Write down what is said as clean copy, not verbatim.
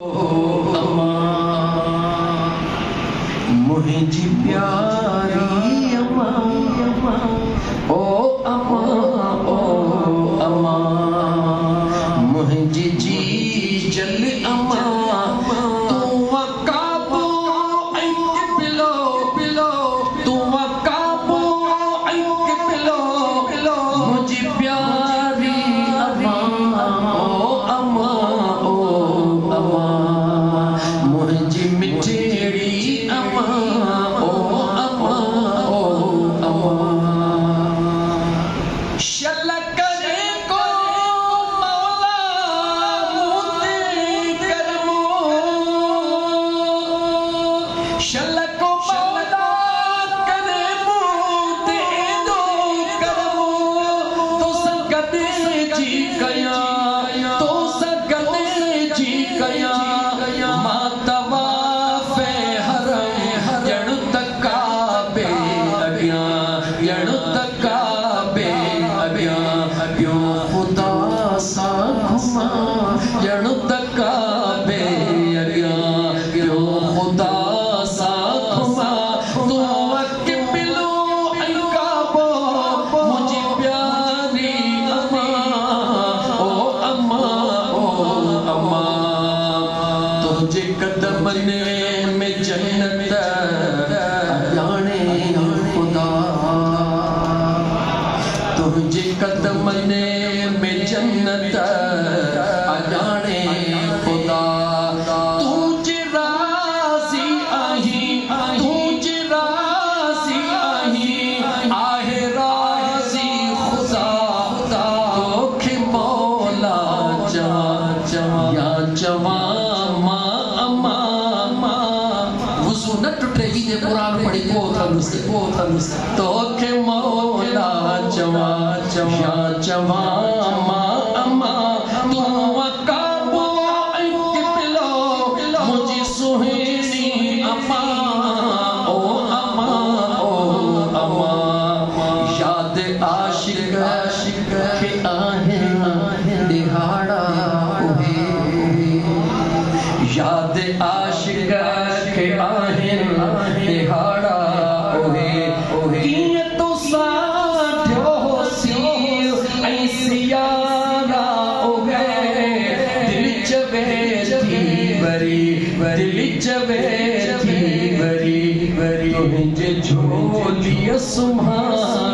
अम्मा मुझी प्यारी अम्मा ओ अम्मा ओ अम्मा मुझी जी जल अम्मा तू वकाबो ऐक पिलो पिलो तू वकाबो ऐक पिलो पिलो मुझी प्यारी अम्मा ओ अम्मा मुझी मिठड़ी अम्मा ओ अम्मा ओ अम्मा शल करे को मौला मुते करमो शल को मौला करे मुते दो करमो तो सकते जी कया तो सकते जी कया खुदा सा घुमा जणु तकाबे अगिया खुदा सा घुमा तू वक्त पिलो अलकाबो मुझे प्यारी अम्मा ओ अम्मा ओ अम्मा तुझे कदम ने में जन्नत जाने खुदा तुझे कदम ने में जन्नत जाने खुदा तुझे राज़ी आही तुझे राज़ी आही आहे राज़ी खुदा तोखे मौला या जवा अम्मा वुज़ू न टुटे ही कुरान पढ़ी को तोखे मौला जवा जवा जवा अम्मा तू वकाबो ऐक पिलो मुझी सुहेनी अम्मा ओ अम्मा ओ अम्मा याद आशिक के आहे दिहाड़ा याद आशिक के आहे दिहाड़ा दिल चवे थी बरी तुझे झोलिया सुम्हा